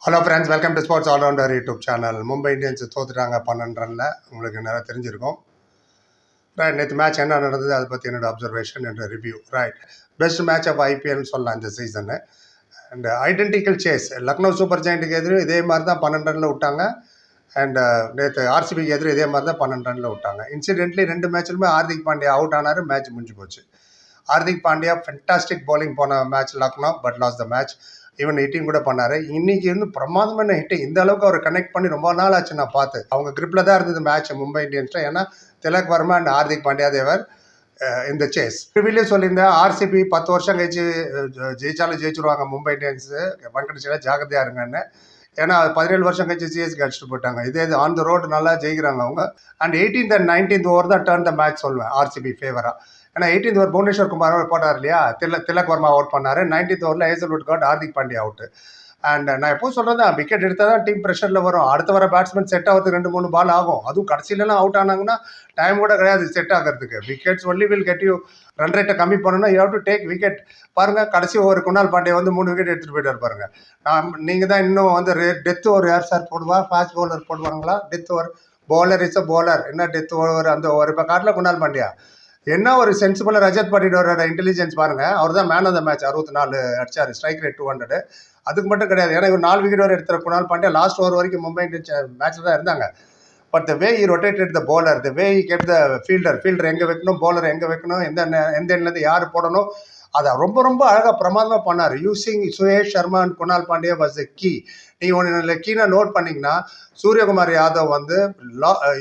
Hello friends, welcome to sports allrounder YouTube channel. Mumbai Indians தோத்துட்டாங்க 12 ரனில். உங்களுக்கு நிறையா தெரிஞ்சிருக்கும். ரைட், நேற்று மேட்ச் என்ன நடந்தது அதை பற்றி என்னோட அப்சர்வேஷன் என்ற review. Right, best match of ஐபிஎல்னு சொல்லலாம் இந்த season. And identical chase. Lucknow super ஜெயிண்ட்டுக்கு எதிரும் இதே மாதிரி தான் 12 ரனில் விட்டாங்க. அண்ட் நேற்று ஆர்சிபிக்கு எதிரும் இதே மாதிரி தான் 12 ரனில் விட்டாங்க. இன்சிடென்ட்லி 2 மேட்ச்லுமே ஹார்திக் பாண்டியா அவுட் ஆனார். மேட்ச் முடிஞ்சு போச்சு. ஹார்திக் பாண்டியா ஃபென்டாஸ்டிக் பவுலிங் போன match Lucknow, but lost the match. Even hitting கூட பண்ணார். இன்னைக்கு வந்து பிரமாதமான ஹிட்டு. இந்த அளவுக்கு அவர் கனெக்ட் பண்ணி ரொம்ப நாள் ஆச்சு நான் பார்த்து. அவங்க கிரிப்பில் தான் இருந்தது மேட்ச் மும்பை இந்தியன்ஸில். ஏன்னா திலக் வர்மா அண்ட் ஹார்திக் பாண்டியா தேவர் இந்த சேஸ். ரிவியூலே சொல்லியிருந்தேன், ஆர்சிபி 10 வருஷம் கழிச்சு ஜெயிச்சாலும் ஜெயிச்சிருவாங்க மும்பை இந்தியன்ஸு, வெங்கடேஷில் ஜாகிரதையா இருங்கன்னு. ஏன்னா 17 வருஷம் கழிச்சு சிஎஸ்க்கு அடிச்சுட்டு போயிட்டாங்க. இதே ஆன் த ரோடு நல்லா ஜெயிக்கிறாங்க அவங்க. And 18th and 19th over தான் டர்ன் த மேட்ச் சொல்லுவேன் ஆர்சிபி ஃபேவராக. ஏன்னா 18th ஓவர் புவனேஸ்வர் குமார் போட்டார் இல்லையா, திலக் வர்மா அவுட் பண்ணார். 19th ஓவரில் Hazlewood caught Hardik Pandya out. And நான் எப்போ சொல்கிறது தான், விக்கெட் எடுத்தால் தான் டீம் ப்ரெஷரில் வரும். அடுத்த வர பேட்ஸ்மேன் செட் ஆகிறதுக்கு 2-3 பால் ஆகும். அதுவும் கடைசியிலலாம் அவுட் ஆனாங்கன்னா டைம் கூட கிடையாது செட் ஆகிறதுக்கு. Wickets only will get you. Run ரேட்டை கம்மி பண்ணணும்னா you have to take wicket. பாருங்கள், கடைசி ஓவர் குணால் பாண்டியா வந்து 3 விக்கெட் எடுத்துகிட்டு போயிட்டார் பாருங்கள். நீங்கள் தான் இன்னும் வந்து டெத் ஓவர் யார் சார் போடுவா? ஃபாஸ்ட் பவுலர் போடுவாங்களா? Death over bowler is a bowler. என்ன டெத் ஓவர் அந்த ஓவர் இப்போ காட்டில் குணால் பாண்டியா என்ன ஒரு சென்சிபிளாக ரஜத் பாட்டியோட இன்டெலிஜென்ஸ் பாருங்கள். அவர் தான் மேன் ஆஃப் த மேட்ச். 64 அடிச்சார், ஸ்ட்ரைக் ரேட் 200. அதுக்கு மட்டும் கிடையாது, ஏன்னா இவர் 4 விக்கெட் வரை எடுத்துகிற குணால் பாண்டியா லாஸ்ட் ஓவர் வரைக்கும் மும்பை இந்தியன்ஸ் மேட்ச்சில் தான் இருந்தாங்க. But the way he rotated the bowler, the way he kept the fielder எங்கே வைக்கணும், பவுலர் எங்கே வைக்கணும், எந்த எண்ட்லேருந்து யார் போடணும், அதை ரொம்ப ரொம்ப அழகாக பிரமாதமாக பண்ணார். Using Suyash Sharma and Krunal Pandya was the key. நீங்கள் ஒன்று கீனாக நோட் பண்ணிங்கன்னா, சூரியகுமார் யாதவ் வந்து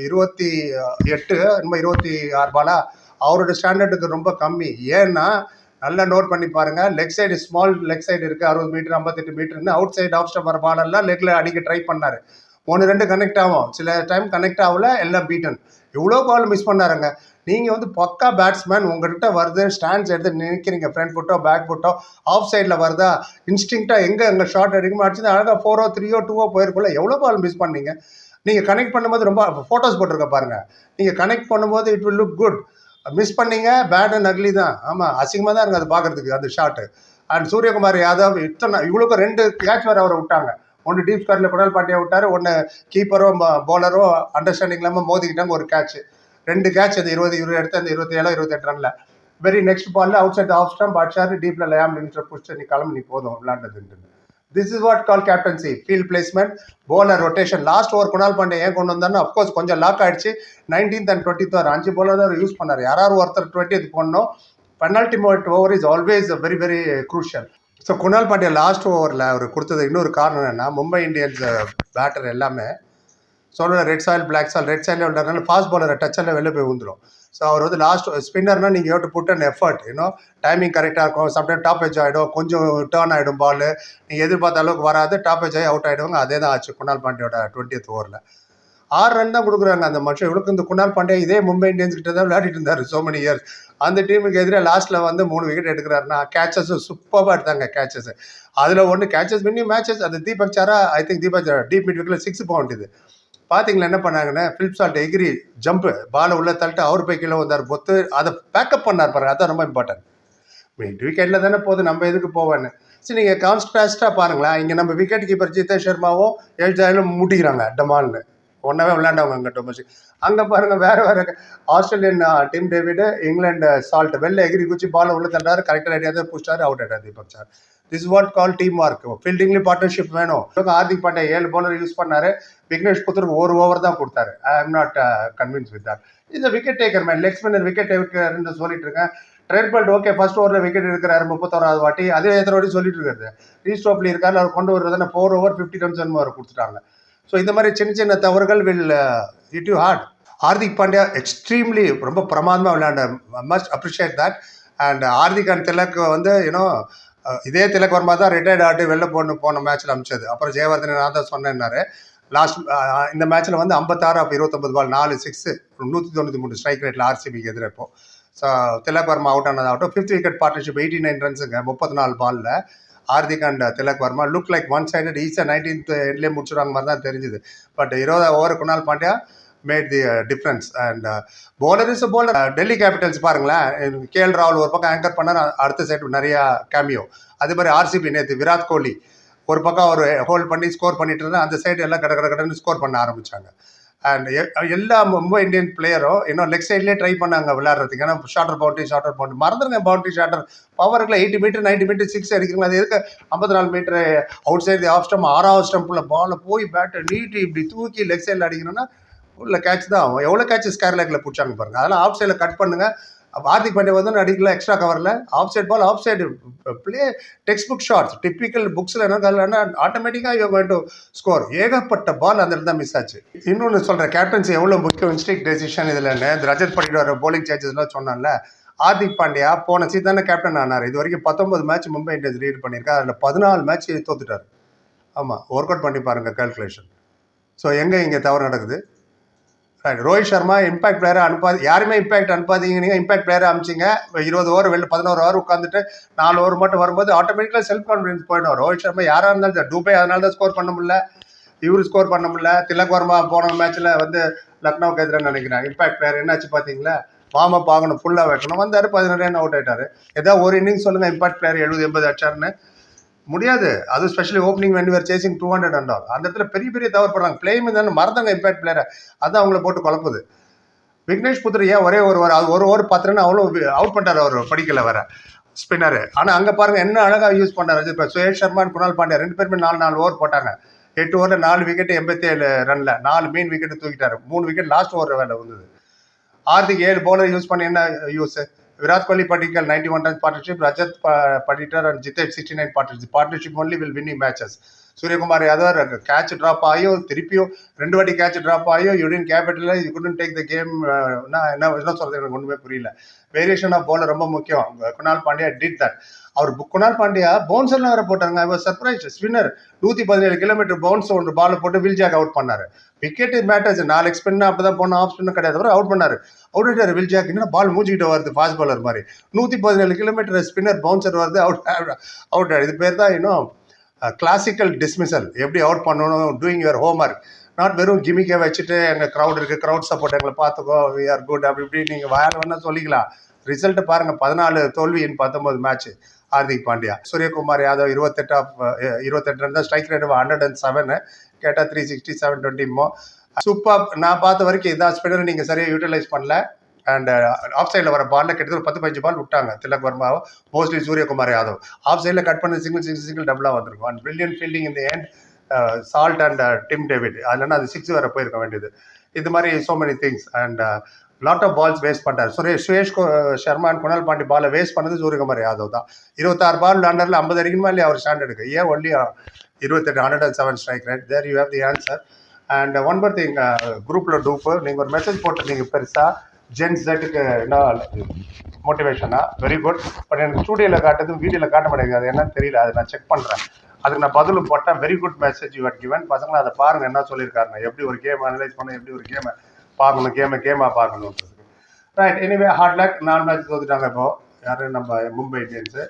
28 இன்னும் 26 பாலா அவரோட ஸ்டாண்டர்டுக்கு ரொம்ப கம்மி. ஏன்னா நல்லா நோட் பண்ணி பாருங்கள், leg side small leg side இருக்குது, 60 மீட்டர் 58 மீட்டர்னு. அவுட் சைடு ஆஃப் ஸ்டம்ப் வர பாலெல்லாம் லெக்கில் அடிக்க ட்ரை பண்ணார். 1-2 கனெக்ட் ஆகும், சில டைம் கனெக்ட் ஆகல, எல்லாம் பீட்டன். இவ்வளோ பால் மிஸ் பண்ணாருங்க. நீங்கள் வந்து பக்கா பேட்ஸ்மேன், உங்கள்கிட்ட வருது, ஸ்டாண்ட்ஸ் எடுத்து நினைக்கிறீங்க, ஃப்ரண்ட் ஃபுட்டோ பேக் ஃபுட்டோ ஆஃப் சைடில் வருதா, இன்ஸ்டிங்க்டாக எங்கே ஷார்ட் அடிக்குமோ அடிச்சு அழகாக 4-3 3 போயிருக்குள்ள எவ்வளோ பால் மிஸ் பண்ணீங்க. நீங்கள் கனெக்ட் பண்ணும்போது ரொம்ப ஃபோட்டோஸ் போட்டிருக்க பாருங்கள். நீங்கள் கனெக்ட் பண்ணும்போது it will look good. Miss பண்ணீங்க, பேட் அண்ட் அக்லி தான். ஆமாம், அசிங்கமாக தான் இருக்குது அது பார்க்குறதுக்கு அந்த ஷாட்டு. அண்ட் சூரியகுமார் யாதவ் இவ்வளோக்கு 2 கேட்ச் வேறு அவரை விட்டாங்க. ஒன்று டீப் ஸ்கொயரில் குணால் பாண்டியா விட்டார், ஒன்று கீப்பரோ பவுலரோ அண்டர்ஸ்டாண்டிங் இல்லாமல் மோதிக்கிட்டாங்க, ஒரு கேட்ச். 2 கேட்ச், அந்த 20 எடுத்து அந்த 27 28 ரனில். வெரி நெக்ஸ்ட் பாலில் அவுட் சைட் ஆஃப் ஸ்டம்ப் அடிச்சாரு, டீப்பில் லேம் நிமிஷம் புடிச்சு நீ கிளம்பி நீ போதும் விளையாண்டதுன்னு. This is what call captaincy, field placement, bowler rotation. Last over Krunal Pandya ஏன் கொண்டு வந்தாருன்னா, அஃப்கோர்ஸ் கொஞ்சம் லாக் ஆகிடுச்சு. 19th and 20th over 5 bowler தான் யூஸ் பண்ணார். யாராவது ஒருத்தர் 20th போடணும். Penalty over is always very very crucial. So Kunal Pandya last ஓவரில் அவர் கொடுத்தது இன்னொரு காரணம் என்னென்னா, மும்பை இந்தியன்ஸ் பேட்டர் எல்லாமே சொல்கிற red soil black soil, red soil விளையாடுறதுனால ஃபாஸ்ட் பவுலரை டச்சால் வெளில போய் வந்துடும். ஸோ அவர் வந்து லாஸ்ட் ஸ்பின்னர்னால் நீங்கள் you to put an effort, இன்னும் டைமிங் கரெக்டாக இருக்கும். சம்டைம் டாப் எஜ் ஆகிடும், கொஞ்சம் டேர்ன் ஆகிடும் பால், நீங்கள் எதிர்பார்த்த அளவுக்கு வராது, டாப் எஜ் ஆகி அவுட் ஆகிடுவாங்க. அதே தான் ஆச்சு குணால் பாண்டியோட 20th ஓவரில். 6 ரன் தான் கொடுக்குறாங்க அந்த மனுஷன். இவளுக்கு இந்த குணால் பாண்டியா இதே மும்பை இந்தியன்ஸ் கிட்ட தான் விளையாடிட்டு இருந்தார் சோ மெனி இயர்ஸ். அந்த டீமுக்கு எதிராக லாஸ்ட்டில் வந்து 3 விக்கெட் எடுக்கிறாருன்னா, கேச்சஸும் சூப்பராக எடுத்தாங்க கேச்சஸ். அதில் ஒன்று கேச்சஸ் வின்னிங் மேட்சஸ். அது Deepak Chahar, I think Deepak Chahar deep mid விக்கெட்டில் 6 போக பார்த்தீங்களா என்ன பண்ணாங்கன்னா, ஃபிலிப் சால்ட் எகிரி ஜம்ப்பு பாலை உள்ளே தள்ளிட்டு அவர் போய் கீழே வந்தார் பொத்து. அதை பேக்கப் பண்ணார் பாருங்க, அதுதான் ரொம்ப இம்பார்ட்டன்ட். மிட் விக்கெட்டில் தானே போகுது, நம்ம எதுக்கு போவேன்னு. சரி, நீங்கள் கான்ஸ்ட்ராஸ்டாக பாருங்களேன். இங்கே நம்ம விக்கெட் கீப்பர் ஜிதேஷ் சர்மாவும் எல்ஜாயிலும் முட்டிக்கிறாங்க டமால்னு. ஒன்றாவே விளையாண்டவங்க அங்கே டொமஸ்டிக். அங்கே பாருங்கள், வேறு Australian team David, England salt வெளில எகிரி குச்சி பாலை உள்ள தள்ளாரு, கரெக்டாக ரெடியாக தான் புஷ்டாரு, அவுட் ஆகிட்டார் Deepak Chahar. This what call team work. ஃபீல்டிங்லேயும் பார்ட்னர்ஷிப் வேணும். ஹார்திக் பாண்டியா 7 பவுலர் யூஸ் பண்ணார். விக்னேஷ் புத்தருக்கு 1 ஓவர் தான் கொடுத்தாரு. I am not convince with that. இந்த wicket taker man, leg spinner wicket டேக்கர்னு சொல்லிட்டு இருக்கேன். ட்ரெண்ட் போல்ட் ஓகே, ஃபர்ஸ்ட் ஓவரில் விக்கெட் எடுக்கிறாரு 31வது வாட்டி. அதே எத்தனை வாட்டி சொல்லிட்டு இருக்காரு. ரீஸ்டோப்லி இருக்காரு, அவர் கொண்டு வருதுன்னா 4 over 50 runs அவர் கொடுத்துட்டாங்க. ஸோ இந்த மாதிரி சின்ன சின்ன தவறுகள் will it you hurt. Hardik Pandya extremely ரொம்ப பிரமாதமாக விளையாண்ட, must appreciate that. And Hardik and Tilak வந்து யூனோ இதே திலக் வர்மா தான் ரிட்டையர்ட் ஆகிட்டு வெளில போன மேட்ச்சில் அமிச்சது. அப்புறம் ஜெயவர்தனை நான் தான் சொன்னேன்னாரு. லாஸ்ட் இந்த மேட்ச்சில் வந்து 56 of 29 பால் 4 6 193 ஸ்ட்ரைக் ரேட்டில் ஆர்சிபிக்கு எதிராக. இப்போ ஸோ திலக் வர்மா அவுட் ஆனதாகட்டும். 5th விக்கெட் பார்ட்னர்ஷிப் 89 ரன்ஸுங்க 34 பாலில். Hardik and Tilak Varma look like one sided. ஈஸியாக 19th எண்ட்லேயே முடிச்சுடுவாங்க மாதிரி தான் தெரிஞ்சுது. But 20 over Krunal Pandya made the difference. And bowler is a bowler. Delhi Capitals பாருங்களேன், கேஎல் ராகுல் ஒரு பக்கம் ஆங்கர் பண்ணார், அடுத்த சைடு நிறையா கேமியோ. அதே மாதிரி ஆர்சிபி நேற்று விராட் கோலி ஒரு பக்கம் அவர் ஹோல்ட் பண்ணி ஸ்கோர் பண்ணிட்டு இருந்தா அந்த சைடு எல்லாம் கடன்னு ஸ்கோர் பண்ண ஆரம்பிச்சாங்க. அண்ட் எல்லா மும்பை இந்தியன் பிளேயரும் இன்னும் லெக் சைட்லேயே ட்ரை பண்ணாங்க விளையாடுறதுக்கு. ஏன்னா ஷார்ட்டர் பவுண்டரி மறந்துடுங்க. பவுண்டரி ஷார்ட்டர் பவருக்குள்ள 80 மீட்டர் 90 மீட்டர் சிக்ஸ் அடிக்கிறீங்களா, அது எதுக்கு 54 metre outside off stump 6வது ஸ்டம்பில் பாலை போய் பேட்டை நீட்டி இப்படி தூக்கி லெக் சைடில் அடிக்கணும்னா உள்ள கேட்ச் தான் ஆகும். எவ்வளோ கேட்ச் ஸ்கேர் லேக்கில் பிடிச்சாங்க பாருங்க. அதெல்லாம் ஆஃப் சைடில் கட் பண்ணுங்க. ஹார்திக் பாண்டியா வந்து அடிக்கல எக்ஸ்ட்ரா கவரில், off side ball off side play, textbook shots, typical புக்ஸில் என்ன ஆட்டோமேட்டிக்காக யூ கோயிங் டு ஸ்கோர். ஏகப்பட்ட பால் அந்த இடத்துல தான் மிஸ் ஆச்சு. இன்னொன்று சொல்கிறேன், கேப்டன்சி எவ்வளோ முக்கியம், இன்ஸ்டிக் டெசிஷன் இதுலன்னு ரஜத் படிக்கிற போலிங் சேஞ்சஸ்லாம் சொன்னான்ல. ஹார்திக் பாண்டியா போன சீசன் தானே கேப்டன் ஆனார். இது வரைக்கும் 19 மேட்ச் மும்பை இந்தியன்ஸ் லீட் பண்ணியிருக்காரு. அதில் 14 மேட்ச் தோத்துட்டார். ஆமாம், ஒர்க் அவுட் பண்ணி பாருங்கள் கால்குலேஷன். ஸோ எங்கே இங்கே தவறு நடக்குது? ரோஹித் சர்மா இம்பாக்ட் பிளேயரை அனுப்பாது, யாருமே இம்பாக்ட் அனுப்பாதீங்க. நீங்கள் இம்பாக்ட் பிளேயரை அனுப்பிச்சிங்க, 20 ஓவர் வெளில 11 ஓவர் உட்காந்துட்டு 4 ஓவர் மட்டும் வரும்போது ஆட்டோமேட்டிக்காக செல்ஃப் கான்ஃபிடன்ஸ் போயிடும். ரோஹித் சர்மா யாராக இருந்தாலும் டூபே அதனால தான் ஸ்கோர் பண்ண முடியல, இவரு ஸ்கோர் பண்ண முடியல. திலக் வர்மா போன மேட்ச்சில் வந்து லக்னோவுக்கு எதிராக நினைக்கிறேன். இம்பாக்ட் பிளேயர் என்னாச்சு பார்த்தீங்களா, வார்ம் அப் ஆகணும், ஃபுல்லாக வைக்கணும், வந்தார் 16 ரன் அவுட் ஆயிட்டார். ஏதாவது ஒரு இன்னிங் சொல்லுங்கள் இம்பாக்ட் பிளேயர் 70-80 அடிச்சாருன்னு. முடியாது. அது specially opening when you are chasing 200 and all. அந்த இடத்துல பெரிய பெரிய தவறு பண்ணுறாங்க. பிளேயிங் தானே மறந்தாங்க இம்பாக்ட் பிளேயரை, அதான் அவங்கள போட்டு குழப்புது. விக்னேஷ் புத்திர ஏன் ஒரே ஒரு ஓவர் 10 ரன் அவ்வளோ அவுட் பண்ணிட்டார் அவர் படிக்கல வர ஸ்பின்னரு. ஆனால் அங்கே பாருங்கள் என்ன அழகாக யூஸ் பண்ணார். இப்போ சுயேஷ் சர்மா குணால் பாண்டியா 2 பேருமே 4 ஓவர் போட்டாங்க. 8 ஓவரில் 4 விக்கெட் 87 ரனில் 4 மீன் விக்கெட்டு தூக்கிட்டாரு. 3 விக்கெட் லாஸ்ட் ஓவர் வேலை வந்தது. ஹார்திக் 7 பவுலர் யூஸ் பண்ணி என்ன use? Virat Kohli Padikkal 91 runs partnership, Rajat Padikkal and Jitesh 69 partnership. Partnership only will winning matches. Suryakumar Yadav catch drop ஆகியோ திருப்பியும் 2 வாட்டி கேட்ச் ட்ராப் ஆகியோ you didn't capitalise, you couldn't take the game. என்ன சொல்றது எனக்கு ஒன்றுமே புரியல. வேரியேஷன் ஆஃப் பவுலர் ரொம்ப முக்கியம். Krunal Pandya did that. அவர் குணால் பாண்டியா பவுன்ஸ் எல்லாம் வேற போட்டாங்க. I was surprise. Spinner 117 kilometre bounce ஒன்று பால் போட்டு வில்ஜாக் அவுட் பண்ணாரு. விக்கெட் மேட்டர்ஸ் 4 ஸ்பின் அப்படிதான் போன, ஆஃப் ஸ்பின் கிடையாது, அவுட் பண்ணாரு. அவுட் ஆயிட்டாரு வில்ஜாக். என்ன பால் மூஞ்சிக்கிட்ட வருது ஃபாஸ்ட் பாலர் மாதிரி. 117 கிலோமீட்டர் ஸ்பின்னர் பவுன்சர் வருது, அவுட். இது பேர் தான் இன்னும் கிளாசிக்கல் டிஸ்மிசல். எப்படி அவுட் பண்ணணும், டூயிங் யுவர் ஹோம்ஒர்க். நாட் வெறும் கிமிக்கை வச்சுட்டு எங்கள் க்ரௌட் இருக்குது, க்ரௌட் சப்போர்ட் எங்களை பார்த்துக்கோ, வி ஆர் குட் அப்படி இப்படி நீங்கள் வேறு வேணால் சொல்லிக்கலாம். ரிசல்ட்டு பாருங்கள், 14 தோல்வி இன் 19 மேட்ச். ஹார்திக் பாண்டியா. சூரியகுமார் யாதவ் 28 ரன் தான், ஸ்ட்ரைக் ரேட் 107, கேட்டால் 367 20 சூப்பர். நான் பார்த்த வரைக்கும் இதான் ஸ்பின்னர் நீங்கள் சரியாக யூட்டிலைஸ் பண்ணல. அண்ட் ஆஃப் சைடில் வர பாலில் கிட்டத்தட்ட 10-15 பால் விட்டாங்க திலக் வர்மாவும், மோஸ்ட்லி சூரியகுமார் யாதவ். ஆஃப் சைடில் கட் பண்ணி சிங்கிள் டபுளாக வந்திருக்கும். அண்ட் பிரில்லியன்ட் ஃபீல்டிங் இந்த end Salt and Tim David. அதுலன்னா அது 6 வர போயிருக்க வேண்டியது. இது மாதிரி so many things. And lot of balls waste பண்ணிட்டார். சுரேஷ் சர்மா அண்ட் குணால் பாண்டி பாலை வேஸ்ட் பண்ணது சூரியகுமார் யாதவ் தான். 26 பால் அண்டரில் 50 அடிக்கணுமா இல்லையா அவர் ஸ்டாண்டர்டுக்கு? ஏன் only 28 107 strike rate? There you have the answer. And one more thing, குரூப்பில் டூப்பு நீங்கள் ஒரு மெசேஜ் போட்டிருந்தீங்க பெருசாக, ஜென் செட்டுக்கு என்ன மோட்டிவேஷனா, வெரி குட். பட் எனக்கு ஸ்டூடியோவில் காட்டுறது வீடியோவில் காட்ட மாட்டேங்குது, அது என்னன்னு தெரியல, அதை நான் செக் பண்ணுறேன். அதுக்கு நான் பதிலும் போட்டேன். Very good message you had given. பசங்களை அதை பாருங்கள் என்ன சொல்லியிருக்காருங்க, எப்படி ஒரு கேம் அனலைஸ் பண்ண, எப்படி ஒரு கேமை பார்க்கணும், கேமாக பார்க்கணுன்றது. Right. Anyway hard luck. 4 match தோத்துட்டாங்க இப்போ. யார்? நம்ம மும்பை இந்தியன்ஸு.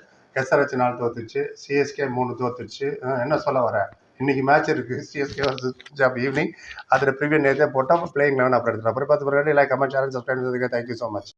SRH 4 தோத்துச்சு, CSK 3 தோத்துச்சு. என்ன சொல்ல வரேன், இன்னைக்கு மேட்ச் இருக்குது CSK vs பஞ்சாப் ஈவினிங். அதில் ப்ரிவியூ நேரத்தை போட்டால் பிளேயிங் 11 அப்புறம் எடுத்துகிட்டு அப்புறம் 10 like comment channel subscribe. Thank you so much.